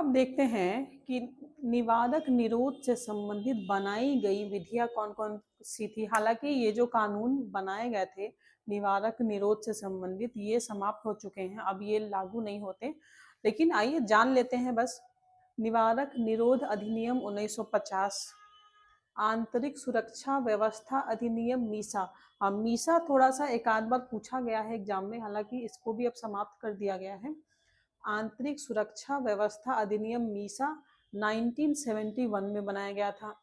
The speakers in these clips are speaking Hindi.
अब देखते हैं कि निवारक निरोध से संबंधित बनाई गई विधियां कौन कौन सी थी। हालांकि ये जो कानून बनाए गए थे निवारक निरोध से संबंधित, ये समाप्त हो चुके हैं, अब ये लागू नहीं होते। लेकिन आइए जान लेते हैं बस। निवारक निरोध अधिनियम 1950, आंतरिक सुरक्षा व्यवस्था अधिनियम मीसा। हाँ, मीसा थोड़ा सा एक आध बार पूछा गया है एग्जाम में, हालांकि इसको भी अब समाप्त कर दिया गया है। आंतरिक सुरक्षा व्यवस्था अधिनियम मीसा 1971 में बनाया गया था।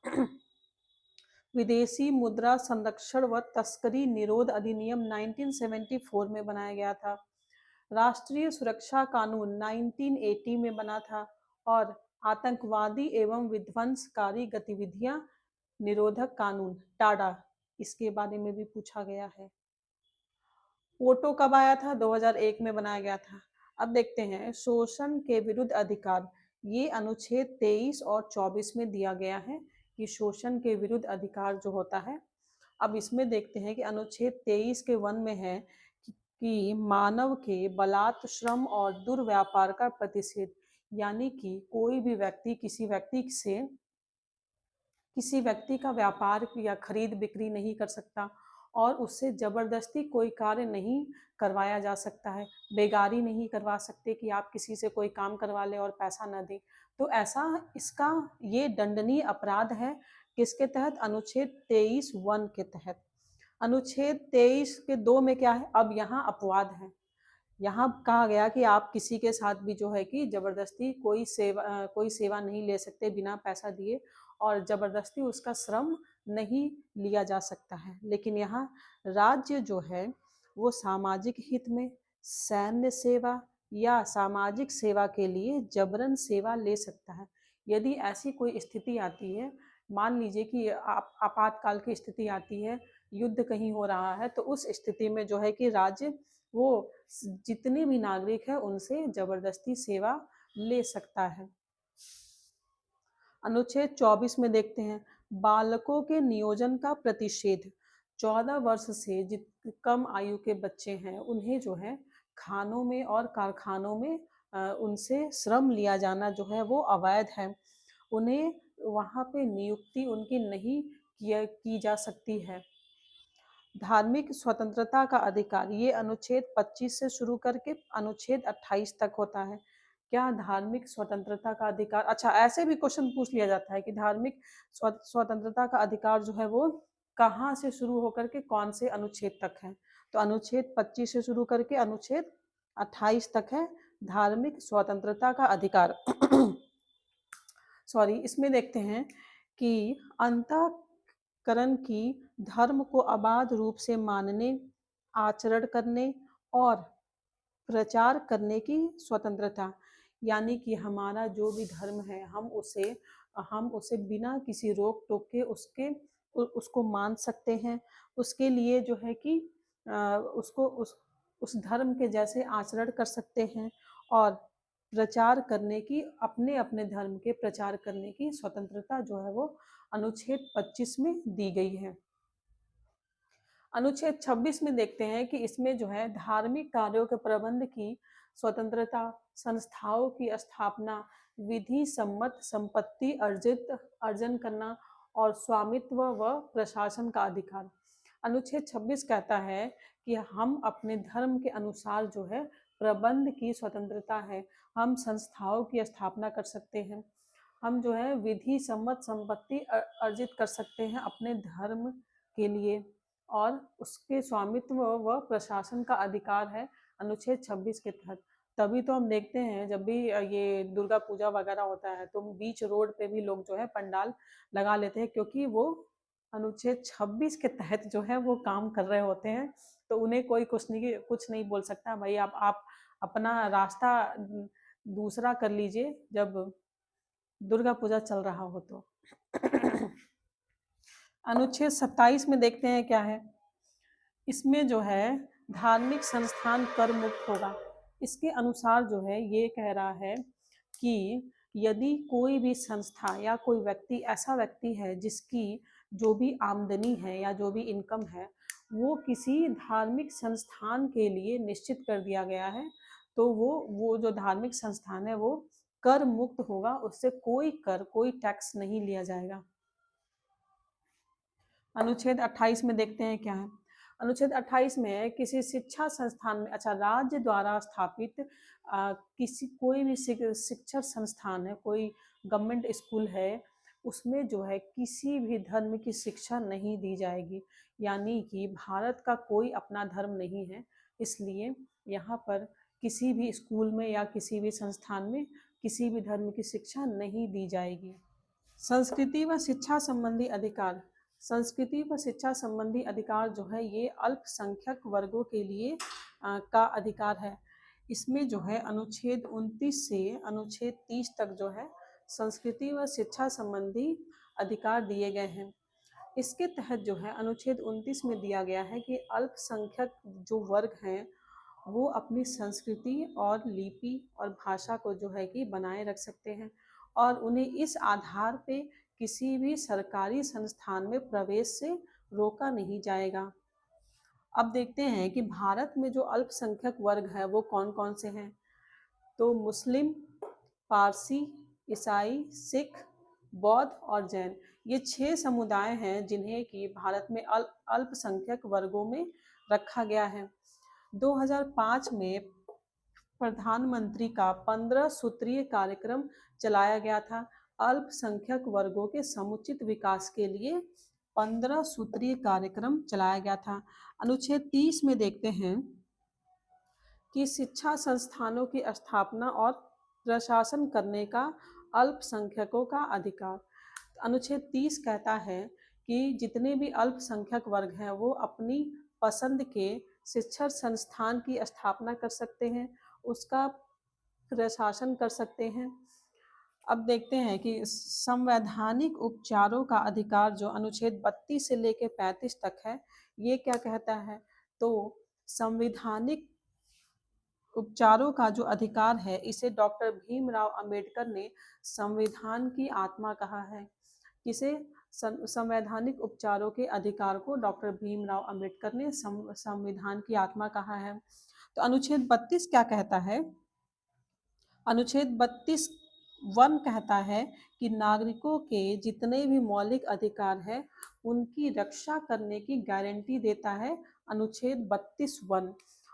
विदेशी मुद्रा संरक्षण व तस्करी निरोध अधिनियम 1974 में बनाया गया था। राष्ट्रीय सुरक्षा कानून 1980 में बना था। और आतंकवादी एवं विध्वंसकारी गतिविधियां निरोधक कानून टाडा, इसके बारे में भी पूछा गया है। पोटो कब आया था? 2001 में बनाया गया था। अब देखते हैं शोषण के विरुद्ध अधिकार, ये अनुच्छेद 23 और 24 में दिया गया है कि शोषण के विरुद्ध अधिकार जो होता है। अब इसमें देखते हैं कि अनुच्छेद 23 के 1 में है कि मानव के बलात् श्रम और दुर्व्यापार का प्रतिषेध, यानी कि कोई भी व्यक्ति किसी व्यक्ति का व्यापार या खरीद बिक्री नहीं कर सकता और उससे जबरदस्ती कोई कार्य नहीं करवाया जा सकता है। बेगारी नहीं करवा सकते कि आप किसी से कोई काम करवा लें और पैसा न दें। तो ऐसा इसका ये दंडनीय अपराध है। किसके तहत? अनुच्छेद 23(1) के तहत। अनुच्छेद 23 के 2 में क्या है? अब यहाँ अपवाद है। यहाँ कहा गया कि आप किसी के साथ भी जो है कि जबरदस्ती कोई सेवा नहीं ले सकते बिना पैसा दिए, और जबरदस्ती उसका श्रम नहीं लिया जा सकता है। लेकिन यहाँ राज्य जो है वो सामाजिक हित में सैन्य सेवा या सामाजिक सेवा के लिए जबरन सेवा ले सकता है। यदि ऐसी कोई स्थिति आती है, मान लीजिए कि आपातकाल की स्थिति आती है, युद्ध कहीं हो रहा है, तो उस स्थिति में जो है कि राज्य वो जितने भी नागरिक है उनसे जबरदस्ती सेवा ले सकता है। अनुच्छेद 24 में देखते हैं बालकों के नियोजन का प्रतिषेध। 14 वर्ष से कम आयु के बच्चे हैं उन्हें जो है खानों में और कारखानों में उनसे श्रम लिया जाना जो है वो अवैध है। उन्हें वहाँ पे नियुक्ति उनकी नहीं की जा सकती है। धार्मिक स्वतंत्रता का अधिकार, ये अनुच्छेद 25 से शुरू करके अनुच्छेद 28 तक होता है। क्या धार्मिक स्वतंत्रता का अधिकार, अच्छा ऐसे भी क्वेश्चन पूछ लिया जाता है कि धार्मिक स्वतंत्रता का अधिकार जो है वो कहाँ से शुरू होकर के कौन से अनुच्छेद तक है? तो अनुच्छेद 25 से शुरू करके अनुच्छेद 28 तक है धार्मिक स्वतंत्रता का अधिकार। सॉरी, इसमें देखते हैं कि अंतःकरण की धर्म को अबाध रूप से मानने, आचरण करने और प्रचार करने की स्वतंत्रता, यानी कि हमारा जो भी धर्म है हम उसे बिना किसी रोक टोक के उसको मान सकते हैं। उसके लिए जो है कि उसको उस धर्म के जैसे आचरण कर सकते हैं और प्रचार करने की, अपने अपने धर्म के प्रचार करने की स्वतंत्रता जो है वो अनुच्छेद 25 में दी गई है। अनुच्छेद 26 में देखते हैं कि इसमें जो है धार्मिक कार्यों के प्रबंध की स्वतंत्रता, संस्थाओं की स्थापना, विधि सम्मत संपत्ति अर्जन करना और स्वामित्व व प्रशासन का अधिकार। अनुच्छेद 26 कहता है कि हम अपने धर्म के अनुसार जो है प्रबंध की स्वतंत्रता है। हम संस्थाओं की स्थापना कर सकते हैं, हम जो है विधि सम्मत संपत्ति अर्जित कर सकते हैं अपने धर्म के लिए, और उसके स्वामित्व व प्रशासन का अधिकार है अनुच्छेद 26 के तहत। तभी तो हम देखते हैं जब भी ये दुर्गा पूजा वगैरह होता है तो बीच रोड पे भी लोग जो है पंडाल लगा लेते हैं, क्योंकि वो अनुच्छेद 26 के तहत जो है वो काम कर रहे होते हैं। तो उन्हें कोई कुछ नहीं बोल सकता। भाई आप अपना रास्ता दूसरा कर लीजिए जब दुर्गा पूजा चल रहा हो तो। अनुच्छेद 27 में देखते हैं क्या है। इसमें जो है धार्मिक संस्थान कर मुक्त होगा। इसके अनुसार जो है ये कह रहा है कि यदि कोई भी संस्था या कोई व्यक्ति ऐसा व्यक्ति है जिसकी जो भी आमदनी है या जो भी इनकम है वो किसी धार्मिक संस्थान के लिए निश्चित कर दिया गया है, तो वो जो धार्मिक संस्थान है वो कर मुक्त होगा, उससे कोई कर, कोई टैक्स नहीं लिया जाएगा। अनुच्छेद 28 में देखते हैं क्या है। अनुच्छेद 28 में किसी शिक्षा संस्थान में, अच्छा, राज्य द्वारा स्थापित किसी कोई भी शिक्षण संस्थान है, कोई गवर्नमेंट स्कूल है, उसमें जो है किसी भी धर्म की शिक्षा नहीं दी जाएगी। यानी कि भारत का कोई अपना धर्म नहीं है, इसलिए यहाँ पर किसी भी स्कूल में या किसी भी संस्थान में किसी भी धर्म की शिक्षा नहीं दी जाएगी। संस्कृति व शिक्षा संबंधी अधिकार। संस्कृति व शिक्षा संबंधी अधिकार जो है ये अल्पसंख्यक वर्गों के लिए का अधिकार है। इसमें जो है अनुच्छेद 29 से अनुच्छेद 30 तक जो है संस्कृति व शिक्षा संबंधी अधिकार दिए गए हैं। इसके तहत जो है अनुच्छेद 29 में दिया गया है कि अल्पसंख्यक जो वर्ग हैं वो अपनी संस्कृति और लिपि और भाषा को जो है कि बनाए रख सकते हैं और उन्हें इस आधार पे किसी भी सरकारी संस्थान में प्रवेश से रोका नहीं जाएगा। अब देखते हैं कि भारत में जो अल्पसंख्यक वर्ग है वो कौन कौन से हैं। तो मुस्लिम, पारसी, ईसाई, सिख, बौद्ध और जैन, ये 6 समुदाय हैं जिन्हें कि भारत में अल्पसंख्यक वर्गों में रखा गया है। 2005 में प्रधानमंत्री का 15 सूत्रीय कार्यक्रम चलाया गया था। अल्पसंख्यक वर्गों के समुचित विकास के लिए 15 सूत्रीय कार्यक्रम चलाया गया था। अनुच्छेद 30 में देखते हैं कि शिक्षा संस्थानों की स्थापना और प्रशासन करने का अल्पसंख्यकों का अधिकार। अनुच्छेद 30 कहता है कि जितने भी अल्पसंख्यक वर्ग हैं वो अपनी पसंद के शिक्षण संस्थान की स्थापना कर सकते हैं, उसका प्रशासन कर सकते हैं। अब देखते हैं कि संवैधानिक उपचारों का अधिकार जो अनुच्छेद 32 से लेकर 35 तक है, ये क्या कहता है। तो संवैधानिक उपचारों का जो अधिकार है इसे डॉक्टर भीमराव अंबेडकर ने संविधान की आत्मा कहा है। किसे? संवैधानिक उपचारों के अधिकार को डॉक्टर भीमराव अंबेडकर ने संविधान की आत्मा कहा है। तो अनुच्छेद 32 क्या कहता है। अनुच्छेद 32 वन कहता है कि नागरिकों के जितने भी मौलिक अधिकार हैं उनकी रक्षा करने की गारंटी देता है अनुच्छेद 32 वन।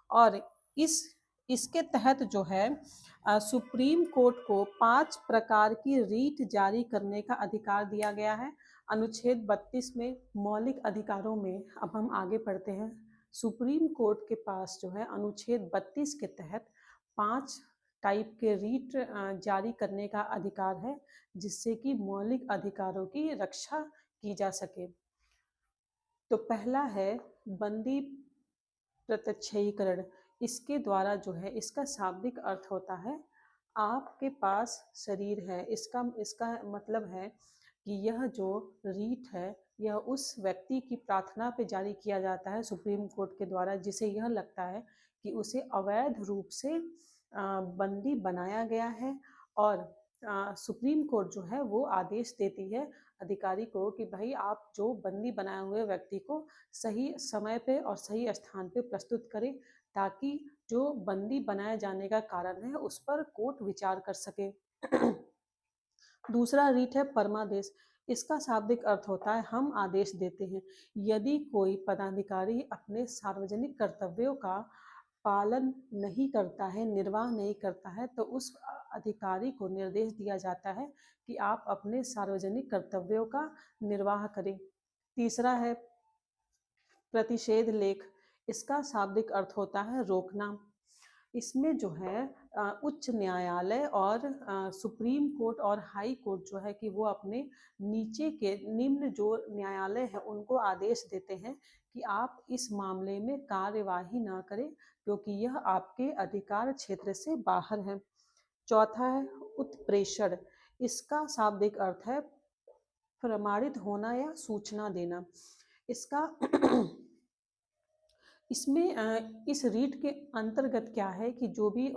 और इसके तहत जो है सुप्रीम कोर्ट को 5 प्रकार की रीट जारी करने का अधिकार दिया गया है अनुच्छेद 32 में। मौलिक अधिकारों में अब हम आगे पढ़ते हैं। सुप्रीम कोर्ट के पास जो है अनुच्छेद 32 के तहत 5 टाइप के रीट जारी करने का अधिकार है जिससे कि मौलिक अधिकारों की रक्षा की जा सके। तो पहला है बंदी प्रत्यक्षीकरण। इसके द्वारा जो है इसका शाब्दिक अर्थ होता है आपके पास शरीर है। इसका मतलब है कि यह जो रीट है यह उस व्यक्ति की प्रार्थना पे जारी किया जाता है सुप्रीम कोर्ट के द्वारा जिसे यह लगता है कि उसे अवैध रूप से बंदी बनाया गया है और सुप्रीम कोर्ट जो है वो आदेश देती है अधिकारी को कि भाई आप जो बंदी बनाए हुए व्यक्ति को सही समय पे और सही स्थान पे प्रस्तुत करें ताकि जो बंदी बनाए जाने का कारण है उस पर कोर्ट विचार कर सके। दूसरा रीट है परमादेश। इसका शाब्दिक अर्थ होता है हम आदेश देते हैं। यदि कोई पदाधिकारी अपने सार्वजनिक कर्तव्यों का पालन नहीं करता है, निर्वाह नहीं करता है, तो उस अधिकारी को निर्देश दिया जाता है कि आप अपने सार्वजनिक कर्तव्यों का निर्वाह करें। तीसरा है प्रतिषेध लेख। इसका शाब्दिक अर्थ होता है रोकना। इसमें जो है उच्च न्यायालय और सुप्रीम कोर्ट और हाई कोर्ट जो है कि वो अपने नीचे के निम्न जो न्यायालय है उनको आदेश देते हैं कि आप इस मामले में कार्यवाही ना करें क्योंकि यह आपके अधिकार क्षेत्र से बाहर है। चौथा है उत्प्रेषण। इसका शाब्दिक अर्थ है प्रमाणित होना या सूचना देना। इसका इसमें इस रीट के अंतर्गत क्या है कि जो भी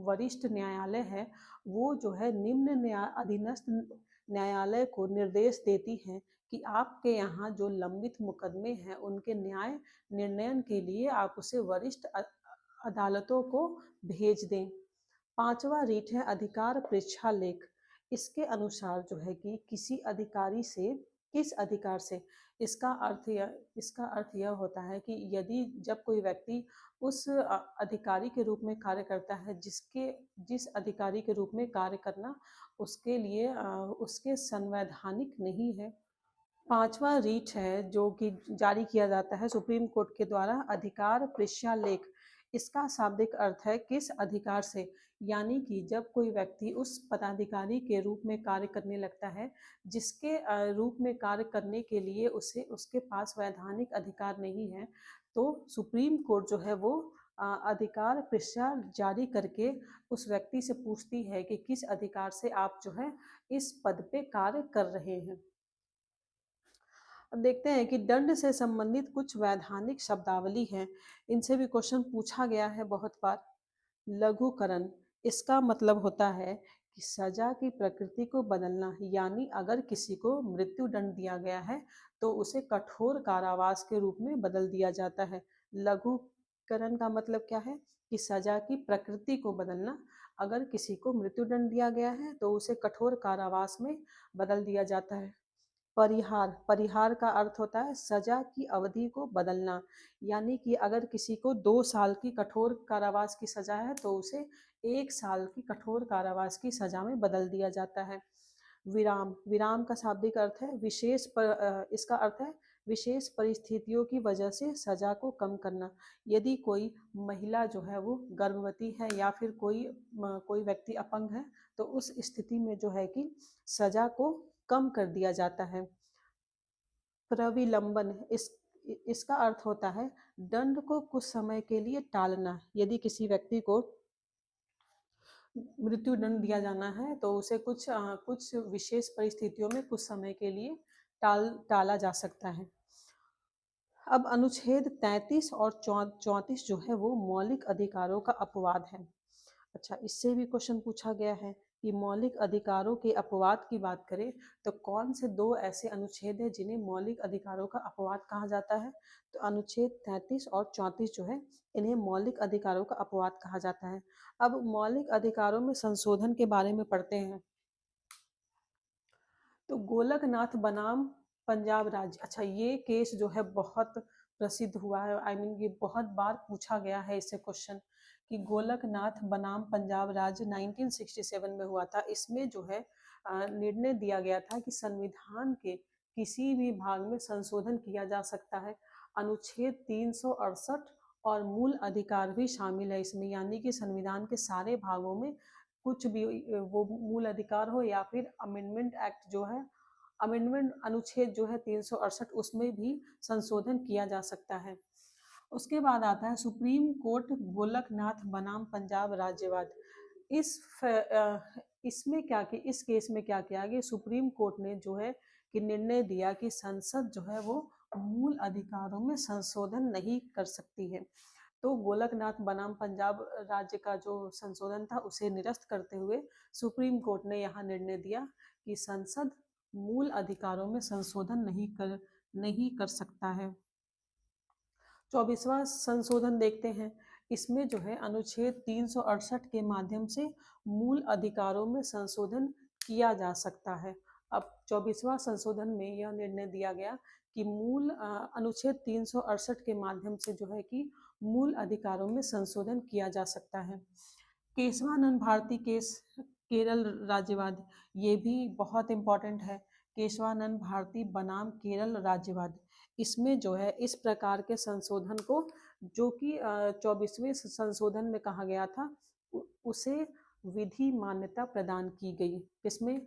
वरिष्ठ न्यायालय है वो जो है निम्न अधीनस्थ न्यायालय को निर्देश देती है कि आपके यहाँ जो लंबित मुकदमे हैं उनके न्याय निर्णय के लिए आप उसे वरिष्ठ अदालतों को भेज दें। पांचवा रीट है अधिकार परीक्षा लेख। इसके अनुसार जो है कि किसी अधिकारी से, किस अधिकार से, इसका अर्थ यह होता है कि यदि जब कोई व्यक्ति उस अधिकारी के रूप में कार्य करता है जिस अधिकारी के रूप में कार्य करना उसके लिए उसके संवैधानिक नहीं है। पांचवा रीट है जो कि जारी किया जाता है सुप्रीम कोर्ट के द्वारा, अधिकार परीक्षालेख। इसका शाब्दिक अर्थ है किस अधिकार से, यानी कि जब कोई व्यक्ति उस पदाधिकारी के रूप में कार्य करने लगता है जिसके रूप में कार्य करने के लिए उसे उसके पास वैधानिक अधिकार नहीं है, तो सुप्रीम कोर्ट जो है वो अधिकार परीक्षा जारी करके उस व्यक्ति से पूछती है कि किस अधिकार से आप जो है इस पद पे कार्य कर रहे हैं। अब देखते हैं कि दंड से संबंधित कुछ वैधानिक शब्दावली हैं। इनसे भी क्वेश्चन पूछा गया है बहुत बार। लघुकरण, इसका मतलब होता है कि सजा की प्रकृति को बदलना, यानी अगर किसी को मृत्यु दंड दिया गया है तो उसे कठोर कारावास के रूप में बदल दिया जाता है। लघुकरण का मतलब क्या है कि सजा की प्रकृति को बदलना। अगर किसी को मृत्यु दंड दिया गया है तो उसे कठोर कारावास में बदल दिया जाता है। परिहार, परिहार का अर्थ होता है सजा की अवधि को बदलना, यानी कि अगर किसी को 2 साल की कठोर कारावास की सजा है तो उसे 1 साल की कठोर कारावास की सजा में बदल दिया जाता है। विराम, विराम का शाब्दिक अर्थ है इसका अर्थ है विशेष परिस्थितियों की वजह से सजा को कम करना। यदि कोई महिला जो है वो गर्भवती है या फिर कोई व्यक्ति अपंग है तो उस स्थिति में जो है कि सजा को कम कर दिया जाता है। प्रविलंबन, इसका अर्थ होता है दंड को कुछ समय के लिए टालना। यदि किसी व्यक्ति को मृत्यु दंड दिया जाना है तो उसे कुछ विशेष परिस्थितियों में कुछ समय के लिए टाला जा सकता है। अब अनुच्छेद 33 और 34 जो है वो मौलिक अधिकारों का अपवाद है। अच्छा, इससे भी क्वेश्चन पूछा गया है कि मौलिक अधिकारों के अपवाद की बात करें तो कौन से 2 ऐसे अनुच्छेद हैं जिन्हें मौलिक अधिकारों का अपवाद कहा जाता है। तो अनुच्छेद 33 और 34 जो है इन्हें मौलिक अधिकारों का अपवाद कहा जाता है। अब मौलिक अधिकारों में संशोधन के बारे में पढ़ते हैं। तो गोलकनाथ बनाम पंजाब राज्य, अच्छा ये केस जो है बहुत प्रसिद्ध हुआ है। ये बहुत बार पूछा गया है इससे क्वेश्चन कि गोलकनाथ बनाम पंजाब राज्य 1967 में हुआ था। इसमें जो है निर्णय दिया गया था कि संविधान के किसी भी भाग में संशोधन किया जा सकता है। अनुच्छेद 368 और मूल अधिकार भी शामिल है इसमें, यानी कि संविधान के सारे भागों में कुछ भी वो मूल अधिकार हो या फिर अमेंडमेंट एक्ट जो है, अमेंडमेंट अनुच्छेद जो है 368 उसमें भी संशोधन किया जा सकता है। उसके बाद आता है सुप्रीम कोर्ट गोलकनाथ बनाम पंजाब राज्यवाद। इसमें क्या कि इस केस में क्या किया गया, सुप्रीम कोर्ट ने जो है कि निर्णय दिया कि संसद जो है वो मूल अधिकारों में संशोधन नहीं कर सकती है। तो गोलकनाथ बनाम पंजाब राज्य का जो संशोधन था उसे निरस्त करते हुए सुप्रीम कोर्ट ने यहाँ निर्णय दिया कि संसद मूल अधिकारों में संशोधन नहीं कर सकता है। 24वां संशोधन देखते हैं। इसमें जो है अनुच्छेद 368 के माध्यम से मूल अधिकारों में संशोधन किया जा सकता है। अब 24वां संशोधन में यह निर्णय दिया गया कि अनुच्छेद 368 के माध्यम से जो है कि मूल अधिकारों में संशोधन किया जा सकता है। केशवानंद भारती केस, केरल राज्यवाद, ये भी बहुत इम्पोर्टेंट है। केशवानंद भारती बनाम केरल राज्यवाद, इसमें जो है इस प्रकार के संशोधन को जो कि 24वें संशोधन में कहा गया था उसे विधि मान्यता प्रदान की गई। किसमें,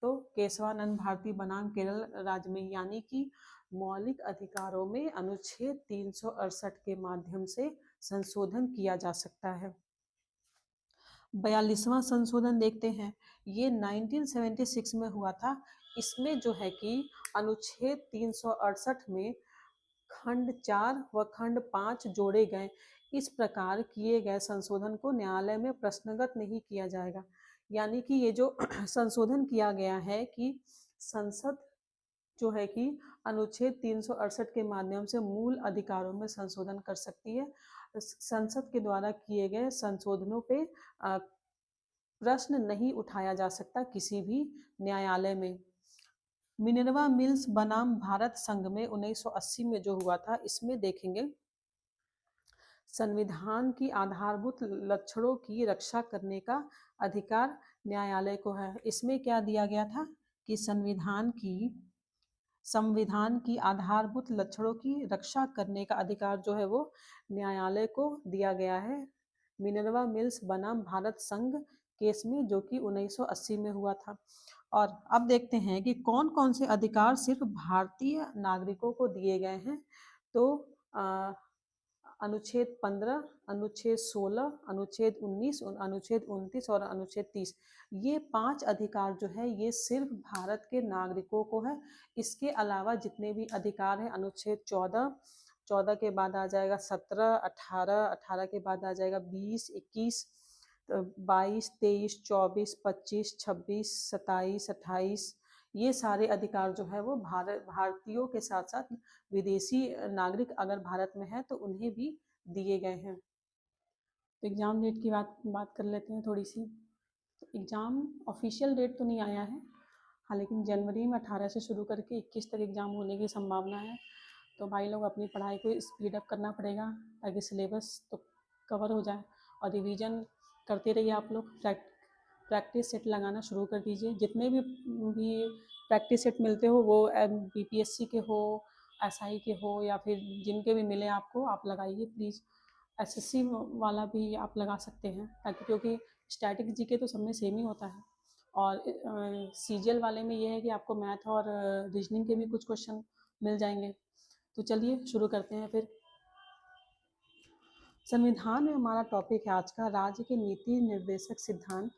तो केशवानंद भारती बनाम केरल राज्य में, यानी कि मौलिक अधिकारों में अनुच्छेद 368 के माध्यम से संशोधन किया जा सकता है। 42वां संशोधन देखते हैं। ये 1976 में हुआ था। इसमें जो है कि अनुच्छेद 368 में खंड 4 व खंड 5 जोड़े गए। इस प्रकार किए गए संशोधन को न्यायालय में प्रश्नगत नहीं किया जाएगा। यानी कि ये जो संशोधन किया गया है कि संसद जो है कि अनुच्छेद 368 के माध्यम से मूल अधिकारों में संशोधन कर सकती है। संसद के द्वारा किए गए संशोधनों पे प्रश्न नहीं उठाया जा सकता किसी भी न्यायालय में। मिनर्वा मिल्स बनाम भारत संघ में 1980 में जो हुआ था, इसमें देखेंगे संविधान की आधारभूत लक्षणों की रक्षा करने का अधिकार न्यायालय को है। इसमें क्या दिया गया था कि संविधान की आधारभूत लक्षणों की रक्षा करने का अधिकार जो है वो न्यायालय को दिया गया है। मिनर्वा मिल्स बनाम भारत संघ केस में, जो कि 1980 में हुआ था। और अब देखते हैं कि कौन कौन से अधिकार सिर्फ भारतीय नागरिकों को दिए गए हैं। तो अनुच्छेद 15, अनुच्छेद 16, अनुच्छेद 19, अनुच्छेद 29 और अनुच्छेद 30, ये 5 अधिकार जो है ये सिर्फ भारत के नागरिकों को है। इसके अलावा जितने भी अधिकार हैं, अनुच्छेद 14, 14 के बाद आ जाएगा 17, 18, 18 के बाद आ जाएगा 20, 21, 22, 23, 24, 25, 26, 27, 28, ये सारे अधिकार जो है वो भारतीयों के साथ साथ विदेशी नागरिक अगर भारत में है तो उन्हें भी दिए गए हैं। तो एग्ज़ाम डेट की बात कर लेते हैं थोड़ी सी। तो एग्ज़ाम ऑफिशियल डेट तो नहीं आया है, हाँ, लेकिन जनवरी में 18 से शुरू करके 21 तक एग्ज़ाम होने की संभावना है। तो भाई लोग अपनी पढ़ाई को स्पीड अप करना पड़ेगा ताकि सिलेबस तो कवर हो जाए, और रिवीजन करते रहिए आप लोग। प्रैक्टिस सेट लगाना शुरू कर दीजिए। जितने भी प्रैक्टिस सेट मिलते हो वो बीपीएससी के हो, एसआई के हो, या फिर जिनके भी मिले आपको, आप लगाइए प्लीज़। एसएससी वाला भी आप लगा सकते हैं, ताकि क्योंकि स्टैटिक जीके तो सब में सेम ही होता है। और सीजीएल वाले में ये है कि आपको मैथ और रीजनिंग के भी कुछ क्वेश्चन मिल जाएंगे। तो चलिए शुरू करते हैं फिर। संविधान में हमारा टॉपिक है आज का राज्य के नीति निर्देशक सिद्धांत।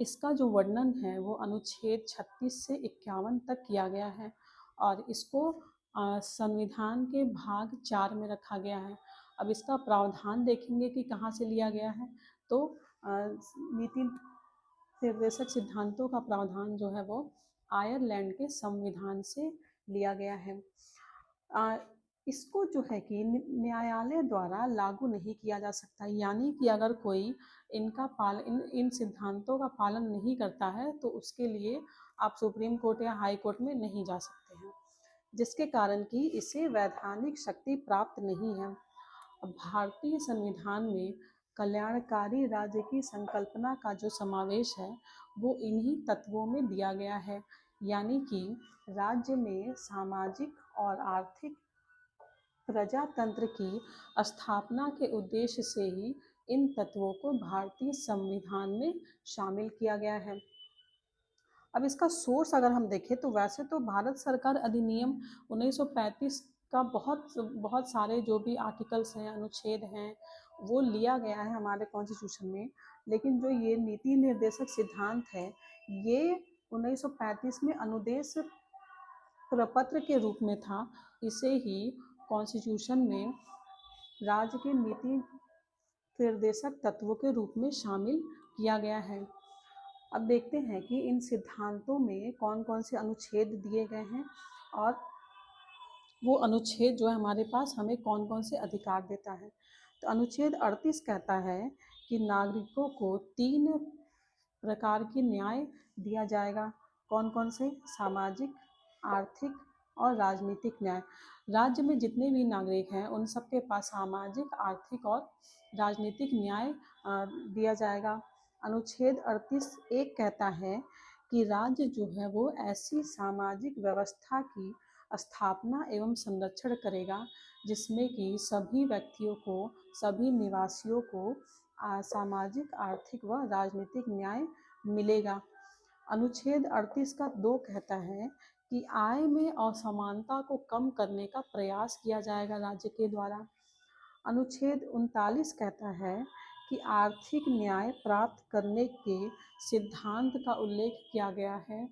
इसका जो वर्णन है वो अनुच्छेद 36 से 51 तक किया गया है, और इसको संविधान के भाग 4 में रखा गया है। अब इसका प्रावधान देखेंगे कि कहाँ से लिया गया है। तो नीति निर्देशक सिद्धांतों का प्रावधान जो है वो आयरलैंड के संविधान से लिया गया है। इसको जो है कि न्यायालय द्वारा लागू नहीं किया जा सकता, यानी कि अगर कोई इन सिद्धांतों का पालन नहीं करता है तो उसके लिए आप सुप्रीम कोर्ट या हाई कोर्ट में नहीं जा सकते हैं, जिसके कारण कि इसे वैधानिक शक्ति प्राप्त नहीं है। भारतीय संविधान में कल्याणकारी राज्य की संकल्पना का जो समावेश है वो इन्हीं तत्वों में दिया गया है, यानी कि राज्य में सामाजिक और आर्थिक प्रजातंत्र की स्थापना के उद्देश्य से ही इन तत्वों को भारतीय संविधान में शामिल किया गया है। अब इसका सोर्स अगर हम देखें तो वैसे तो भारत सरकार अधिनियम 1935 का बहुत सारे जो भी आर्टिकल्स हैं, अनुच्छेद हैं, वो लिया गया है हमारे कॉन्स्टिट्यूशन में। लेकिन जो ये नीति निर्देशक सिद्धांत है ये 1935 में अनुदेश प्रपत्र के रूप में था। इसे ही कॉन्स्टिट्यूशन में राज्य के नीति निर्देशक तत्वों के रूप में शामिल किया गया है। अब देखते हैं कि इन सिद्धांतों में कौन कौन से अनुच्छेद दिए गए हैं, और वो अनुच्छेद जो है हमारे पास हमें कौन कौन से अधिकार देता है। तो अनुच्छेद 38 कहता है कि नागरिकों को 3 प्रकार के न्याय दिया जाएगा। कौन कौन से? सामाजिक, आर्थिक और राजनीतिक न्याय। राज्य में जितने भी नागरिक हैं उन सबके पास सामाजिक, आर्थिक और राजनीतिक न्याय दिया जाएगा। अनुच्छेद 38 एक कहता है कि राज्य जो है वो ऐसी सामाजिक व्यवस्था की स्थापना एवं संरक्षण करेगा जिसमें कि सभी व्यक्तियों को, सभी निवासियों को सामाजिक, आर्थिक व राजनीतिक न्याय मिलेगा। अनुच्छेद 38 का 2 कहता है कि आय में असमानता को कम करने का प्रयास किया जाएगा राज्य के द्वारा। अनुच्छेद 39 कहता है कि आर्थिक न्याय प्राप्त करने के सिद्धांत का उल्लेख किया गया है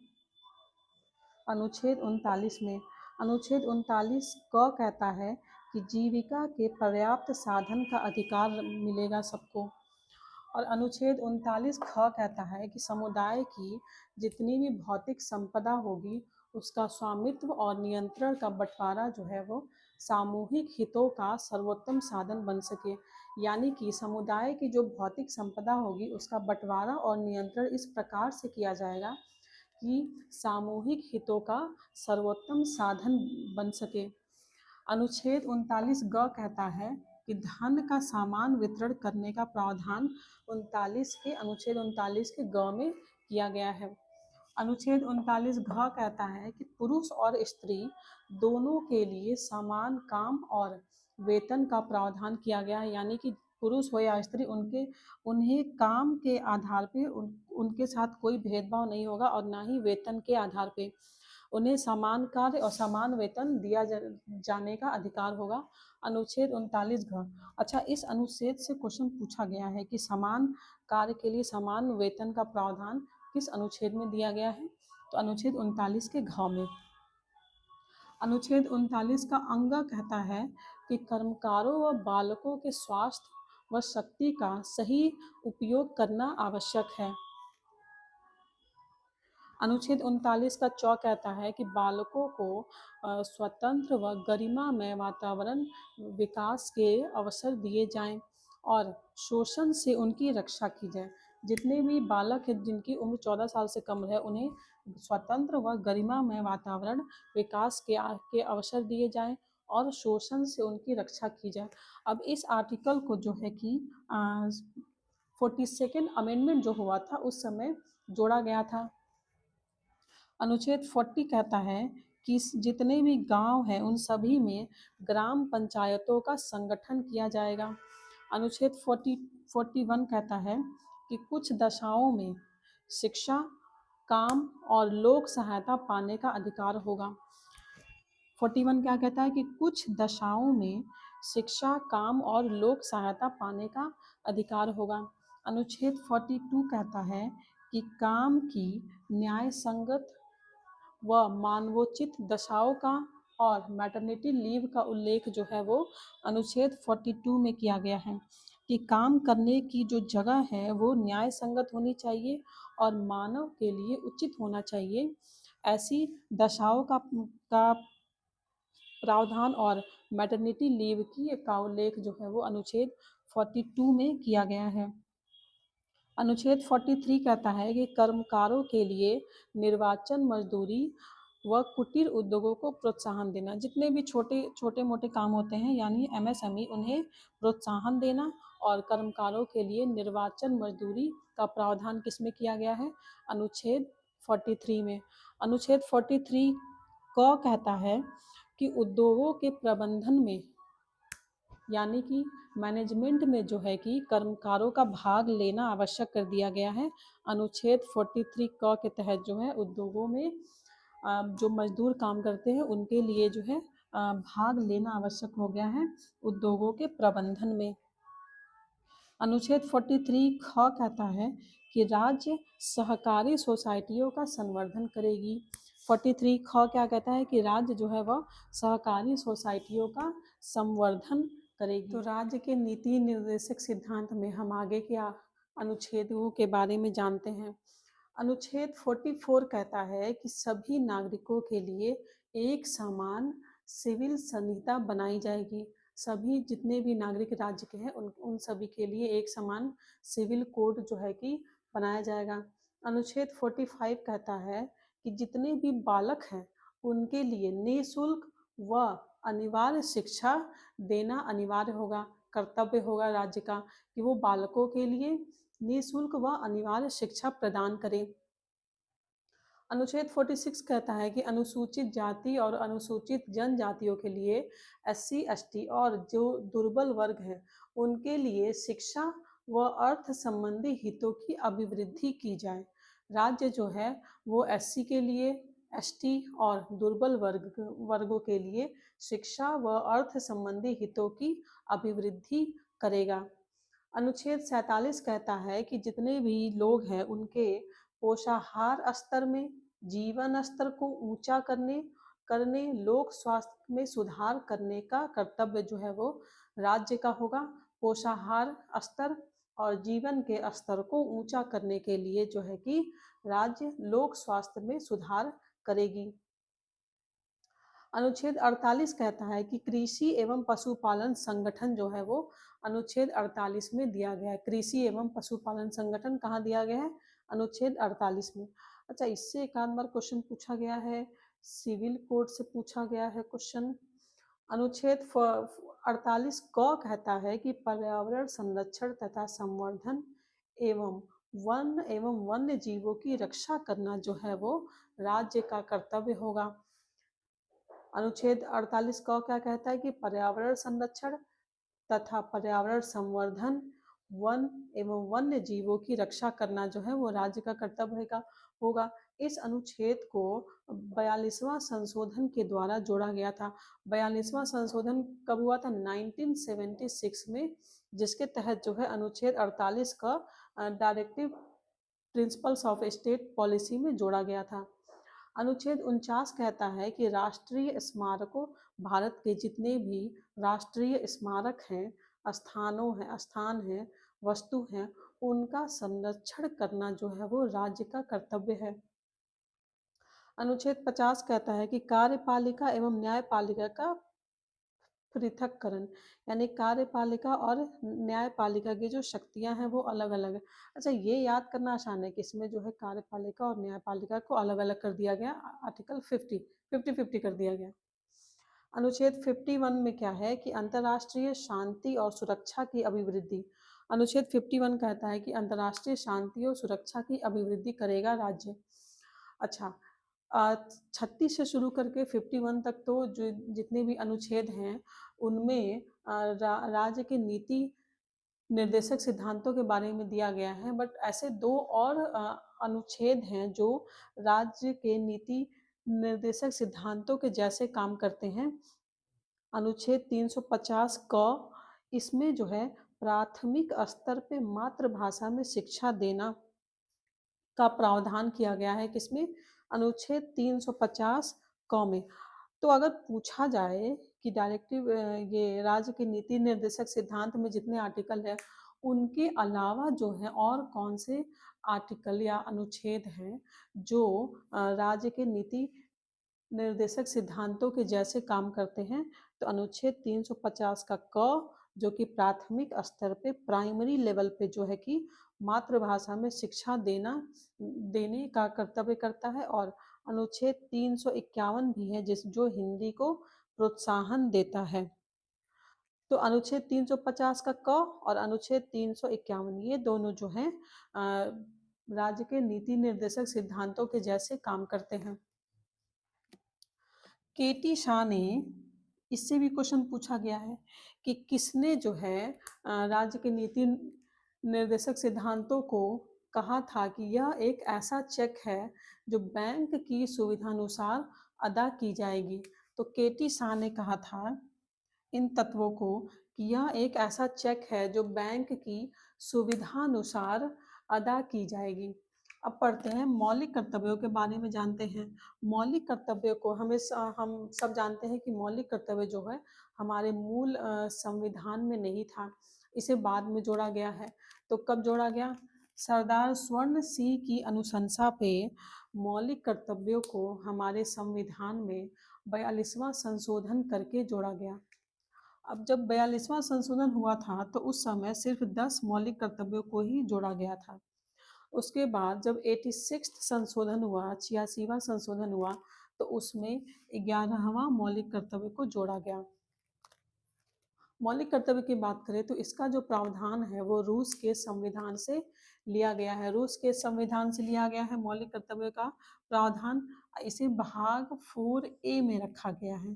अनुच्छेद 39 में। अनुच्छेद 39 क कहता है कि जीविका के पर्याप्त साधन का अधिकार मिलेगा सबको। और अनुच्छेद 39 ख कहता है कि समुदाय की जितनी भी भौतिक संपदा होगी उसका स्वामित्व और नियंत्रण का बंटवारा जो है वो सामूहिक हितों का सर्वोत्तम साधन बन सके। यानी कि समुदाय की जो भौतिक संपदा होगी उसका बंटवारा और नियंत्रण इस प्रकार से किया जाएगा कि सामूहिक हितों का सर्वोत्तम साधन बन सके। अनुच्छेद 39 ग कहता है कि धन का समान वितरण करने का प्रावधान 39 के अनुच्छेद 39 के ग में किया गया है। अनुच्छेद 39 घ कहता है कि पुरुष और स्त्री दोनों के लिए समान काम और वेतन का प्रावधान किया गया है। यानी कि पुरुष हो या स्त्री उन्हें काम के आधार पे उनके साथ कोई भेदभाव नहीं होगा और ना ही वेतन के आधार पे उन्हें समान कार्य और समान वेतन दिया जाने का अधिकार होगा। अनुच्छेद 39 घ। अच्छा, इस अनुच्छेद से क्वेश्चन पूछा गया है कि समान कार्य के लिए समान वेतन का प्रावधान किस अनुच्छेद में दिया गया है? तो अनुच्छेद 39 के घ में। अनुच्छेद 39 का अंग कहता है कि कर्मकारों व बालकों के स्वास्थ्य व शक्ति का सही उपयोग करना आवश्यक है। अनुच्छेद 39 का चौ कहता है कि बालकों को स्वतंत्र व गरिमामय वातावरण विकास के अवसर दिए जाएं और शोषण से उनकी रक्षा की जाए। जितने भी बालक हैं जिनकी उम्र 14 साल से कम है उन्हें स्वतंत्र व गरिमामय वातावरण विकास के अवसर दिए जाएं और शोषण से उनकी रक्षा की जाए। अब इस आर्टिकल को जो है कि 42nd अमेंडमेंट जो हुआ था उस समय जोड़ा गया था। अनुच्छेद 40 कहता है कि जितने भी गांव हैं उन सभी में ग्राम पंचायतों का संगठन किया जाएगा। अनुच्छेद 41 कहता है कि कुछ दशाओं में शिक्षा, काम और लोक सहायता पाने का अधिकार होगा। 41 क्या कहता है कि कुछ दशाओं में शिक्षा, काम और लोक सहायता पाने का अधिकार होगा। अनुच्छेद 42 कहता है कि काम की न्याय संगत व मानवोचित दशाओं का और मैटरनिटी लीव का उल्लेख जो है वो अनुच्छेद 42 में किया गया है कि काम करने की जो जगह है वो न्याय संगत होनी चाहिए और मानव के लिए उचित होना चाहिए। ऐसी दशाओं का प्रावधान और मैटरनिटी लीव का उल्लेख जो है वो अनुच्छेद 42 में किया गया है। अनुच्छेद 43 कहता है कि कर्मकारों के लिए निर्वाचन मजदूरी व कुटीर उद्योगों को प्रोत्साहन देना। जितने भी छोटे मोटे काम होते हैं यानी एमएसएमई उन्हें प्रोत्साहन देना और कर्मकारों के लिए निर्वाचन मजदूरी का प्रावधान किसमें किया गया है? अनुच्छेद 43 में। अनुच्छेद 43 क कहता है कि उद्योगों के प्रबंधन में यानी कि मैनेजमेंट में जो है कि कर्मकारों का भाग लेना आवश्यक कर दिया गया है। अनुच्छेद 43 क के तहत जो है उद्योगों में जो मजदूर काम करते हैं उनके लिए जो है भाग लेना आवश्यक हो गया है उद्योगों के प्रबंधन में। अनुच्छेद 43 ख कहता है कि राज्य सहकारी सोसाइटियों का संवर्धन करेगी। 43 ख क्या कहता है कि राज्य जो है वह सहकारी सोसाइटियों का संवर्धन करेगी। तो राज्य के नीति निर्देशक सिद्धांत में हम आगे के अनुच्छेदों के बारे में जानते हैं। अनुच्छेद 44 कहता है कि सभी नागरिकों के लिए एक समान सिविल संहिता बनाई जाएगी। सभी जितने भी नागरिक राज्य के हैं उन सभी के लिए एक समान सिविल कोड जो है कि बनाया जाएगा। अनुच्छेद 45 कहता है कि जितने भी बालक हैं उनके लिए निःशुल्क व अनिवार्य शिक्षा देना अनिवार्य होगा, कर्तव्य होगा राज्य का कि वो बालकों के लिए निःशुल्क व अनिवार्य शिक्षा प्रदान करें। अनुच्छेद 46 कहता है कि अनुसूचित जाति और अनुसूचित जनजातियों के लिए एससी, एसटी और जो दुर्बल वर्ग हैं उनके लिए शिक्षा व अर्थ संबंधी हितों की अभिवृद्धि की जाए। राज्य जो है वो एससी के लिए, एसटी और दुर्बल वर्गों के लिए शिक्षा व अर्थ संबंधी हितों की अभिवृद्धि करेगा। अनुच्छेद 47 कहता है कि जितने भी लोग हैं उनके पोषाहार स्तर में, जीवन स्तर को ऊंचा करने लोक स्वास्थ्य में सुधार करने का कर्तव्य जो है वो राज्य का होगा। पोषाहार स्तर और जीवन के स्तर को ऊंचा करने के लिए जो है कि राज्य लोक स्वास्थ्य में सुधार करेगी। अनुच्छेद 48 कहता है कि कृषि एवं पशुपालन संगठन जो है वो अनुच्छेद 48 में दिया गया है। कृषि एवं पशुपालन संगठन कहाँ दिया गया है? अनुच्छेद 48 में। अच्छा, इससे एक आध बार क्वेश्चन पूछा गया है, सिविल कोड से पूछा गया है क्वेश्चन। अनुच्छेद 48 क कहता है कि पर्यावरण संरक्षण तथा संवर्धन एवं वन एवं वन्य जीवों की रक्षा करना जो है वो राज्य का कर्तव्य होगा। अनुच्छेद 48 क क्या कहता है कि पर्यावरण संरक्षण तथा पर्यावरण संवर्धन, वन एवं वन्य जीवों की रक्षा करना जो है वो राज्य का कर्तव्य होगा। इस अनुच्छेद को 42वां संशोधन के द्वारा जोड़ा गया था। 42वां संशोधन कब हुआ था? 1976 में, जिसके तहत जो है अनुच्छेद 48 का directive principles of state policy में जोड़ा गया था। अनुच्छेद 49 कहता है कि राष्ट्रीय स्मारकों, भारत के जितने भी राष्ट्रीय स्मारक हैं, स्थान हैं, वस्तु हैं, उनका संरक्षण करना जो है वो राज्य का कर्तव्य है। अनुच्छेद 50 कहता है कि कार्यपालिका एवं न्यायपालिका का पृथक्करण, यानी कार्यपालिका और न्यायपालिका की जो शक्तियां हैं वो अलग अलग है। अच्छा, ये याद करना आसान है कि इसमें जो है कार्यपालिका और न्यायपालिका को अलग अलग कर दिया गया। आर्टिकल 50 कर दिया गया। अनुच्छेद 51 में क्या है कि अंतर्राष्ट्रीय शांति और सुरक्षा की अभिवृद्धि। अनुच्छेद 51 कहता है कि अंतर्राष्ट्रीय शांति और सुरक्षा की अभिवृद्धि करेगा राज्य। अच्छा, 36 से शुरू करके 51 तक तो जो जितने भी अनुच्छेद हैं उनमें राज्य के नीति निर्देशक सिद्धांतों के बारे में दिया गया है, बट ऐसे दो और अनुच्छेद हैं जो राज्य के नीति निर्देशक सिद्धांतों के जैसे काम करते हैं। अनुच्छेद 350 क, इसमें जो है प्राथमिक स्तर पे मातृभाषा में शिक्षा देना का प्रावधान किया गया है। किसमें? अनुच्छेद 350 क में। तो अगर पूछा जाए कि डायरेक्टिव ये राज्य के नीति निर्देशक सिद्धांत में जितने आर्टिकल है उनके अलावा जो है और कौन से आर्टिकल या अनुच्छेद हैं जो राज्य के नीति निर्देशक सिद्धांतों के जैसे काम करते हैं, तो अनुच्छेद 350 का क, जो कि प्राथमिक स्तर पे प्राइमरी लेवल पे जो है कि मातृभाषा में शिक्षा देने का कर्तव्य करता है, और अनुच्छेद 351 भी है जो हिंदी को प्रोत्साहन देता है। तो अनुच्छेद 350 का क और अनुच्छेद 351 ये दोनों जो हैं राज्य के नीति निर्देशक सिद्धांतों के जैसे काम करते हैं। केटी शाह ने, इससे भी क्वेश्चन पूछा गया है कि किसने जो है राज्य के नीति निर्देशक सिद्धांतों को कहा था कि यह एक ऐसा चेक है जो बैंक की सुविधानुसार अदा की जाएगी। तो केटी शाह ने कहा था इन तत्वों को कि यह एक ऐसा चेक है जो बैंक की सुविधानुसार अदा की जाएगी। अब पढ़ते हैं मौलिक कर्तव्यों के बारे में, जानते हैं मौलिक कर्तव्यों को। हम सब जानते हैं कि मौलिक कर्तव्य जो है हमारे मूल संविधान में नहीं था, इसे बाद में जोड़ा गया है। तो कब जोड़ा गया? सरदार स्वर्ण सिंह की अनुशंसा पे मौलिक कर्तव्यों को हमारे संविधान में 42वां संशोधन करके जोड़ा गया। अब जब 42वां संशोधन हुआ था तो उस समय सिर्फ 10 मौलिक कर्तव्यों को ही जोड़ा गया था। उसके बाद जब 86 संशोधन हुआ, 86वां संशोधन हुआ, तो उसमें 11वां मौलिक कर्तव्य को जोड़ा गया। मौलिक कर्तव्य की बात करें तो इसका जो प्रावधान है वो रूस के संविधान से लिया गया है। रूस के संविधान से लिया गया है मौलिक कर्तव्य का प्रावधान। इसे भाग 4A में रखा गया है।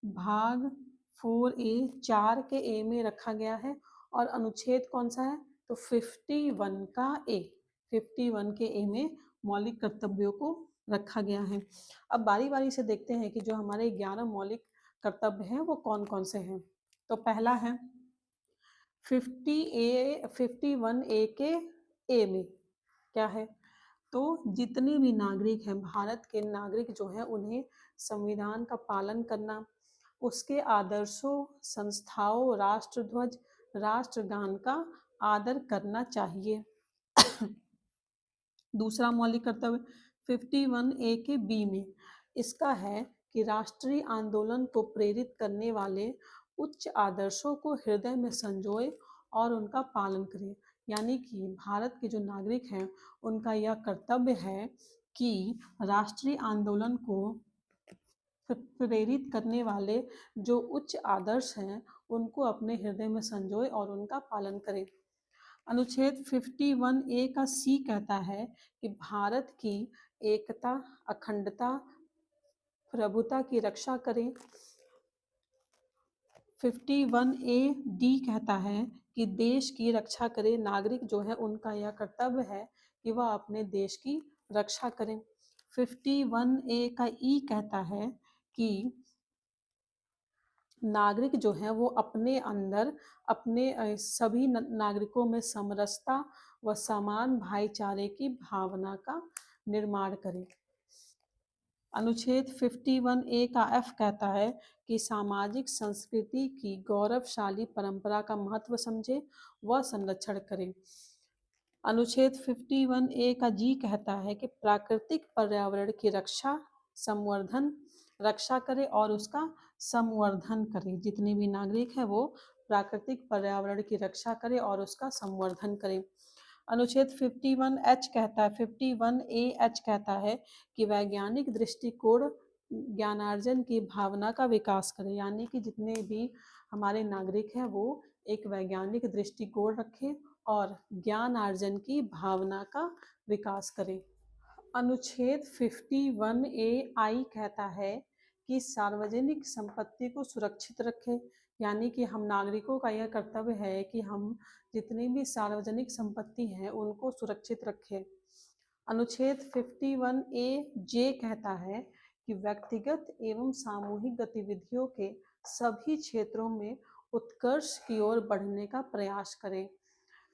भाग 4A 4 के ए में रखा गया है। और अनुच्छेद कौन सा है? तो 51 का ए, 51 के ए में मौलिक कर्तव्यों को रखा गया है। अब बारी बारी से देखते हैं कि जो हमारे 11 मौलिक कर्तव्य हैं वो कौन कौन से हैं। तो पहला है 51A के ए में क्या है? तो जितने भी नागरिक हैं, भारत के नागरिक जो हैं, उन्हें संविधान का पालन करना, उसके आदर्शों, संस्थाओं, राष्ट्रध्वज, राष्ट्रगान का आदर करना चाहिए। दूसरा मौलिक कर्तव्य 51A के बी में इसका है कि राष्ट्रीय आंदोलन को प्रेरित करने वाले उच्च आदर्शों को हृदय में संजोए और उनका पालन करें। यानी कि भारत के जो नागरिक हैं उनका यह कर्तव्य है कि राष्ट्रीय आंदोलन को प्रेरित करने वाले जो उच्च आदर्श हैं उनको अपने हृदय में संजोए और उनका पालन करें। अनुच्छेद 51A का सी कहता है कि भारत की एकता, अखंडता, प्रभुता की रक्षा करें। 51A कहता है कि देश की रक्षा करें। नागरिक जो है उनका यह कर्तव्य है कि वह अपने देश की रक्षा करें। 51A का ई कहता है कि नागरिक जो है वो अपने अंदर अपने सभी नागरिकों में समरसता व समान भाईचारे की भावना का निर्माण करें। अनुच्छेद 51A का एफ कहता है कि सामाजिक संस्कृति की गौरवशाली परंपरा का महत्व समझे व संरक्षण करें। अनुच्छेद 51A का जी कहता है कि प्राकृतिक पर्यावरण की रक्षा करे और उसका संवर्धन करे। जितने भी नागरिक हैं वो प्राकृतिक पर्यावरण की रक्षा करे और उसका संवर्धन करें। अनुच्छेद 51H कहता है 51AH कहता है कि वैज्ञानिक दृष्टिकोण ज्ञानार्जन की भावना का विकास करें। यानी कि जितने भी हमारे नागरिक हैं वो एक वैज्ञानिक दृष्टिकोण रखें और ज्ञान अर्जन की भावना का विकास करें। अनुच्छेद 51AI कहता है कि सार्वजनिक संपत्ति को सुरक्षित रखें। यानी कि हम नागरिकों का यह कर्तव्य है कि हम जितनी भी सार्वजनिक संपत्ति हैं उनको सुरक्षित रखें। अनुच्छेद 51AJ कहता है कि व्यक्तिगत एवं सामूहिक गतिविधियों के सभी क्षेत्रों में उत्कर्ष की ओर बढ़ने का प्रयास करें।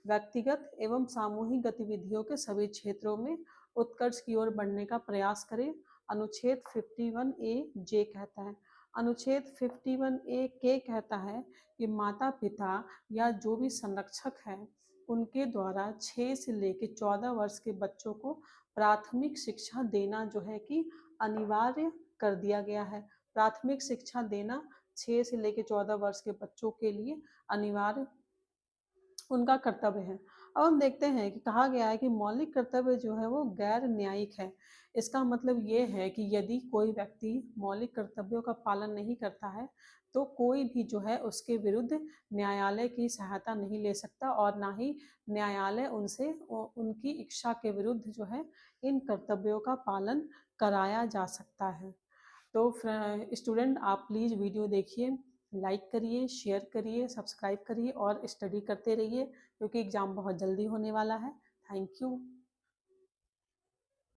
व्यक्तिगत एवं सामूहिक गतिविधियों के सभी क्षेत्रों में उत्कर्ष की ओर बढ़ने का प्रयास करें। अनुच्छेद 51AJ कहता है। अनुच्छेद 51AK कहता है कि माता पिता या जो भी संरक्षक हैं उनके द्वारा 6 से लेकर 14 वर्ष के बच्चों को प्राथमिक शिक्षा देना जो है कि अनिवार्य कर दिया गया है। प्राथमिक शिक्षा देना 6 से लेकर 14 वर्ष के बच्चों के लिए अनिवार्य उनका कर्तव्य है। अब हम देखते हैं कि कहा गया है कि मौलिक कर्तव्य जो है वो गैर न्यायिक है। इसका मतलब ये है कि यदि कोई व्यक्ति मौलिक कर्तव्यों का पालन नहीं करता है तो कोई भी जो है उसके विरुद्ध न्यायालय की सहायता नहीं ले सकता और ना ही न्यायालय उनसे उनकी इच्छा के विरुद्ध जो है इन कर्तव्यों का पालन कराया जा सकता है। तो स्टूडेंट आप प्लीज़ वीडियो देखिए, लाइक करिए, शेयर करिए, सब्सक्राइब करिए और स्टडी करते रहिए क्योंकि एग्ज़ाम बहुत जल्दी होने वाला है। Thank you.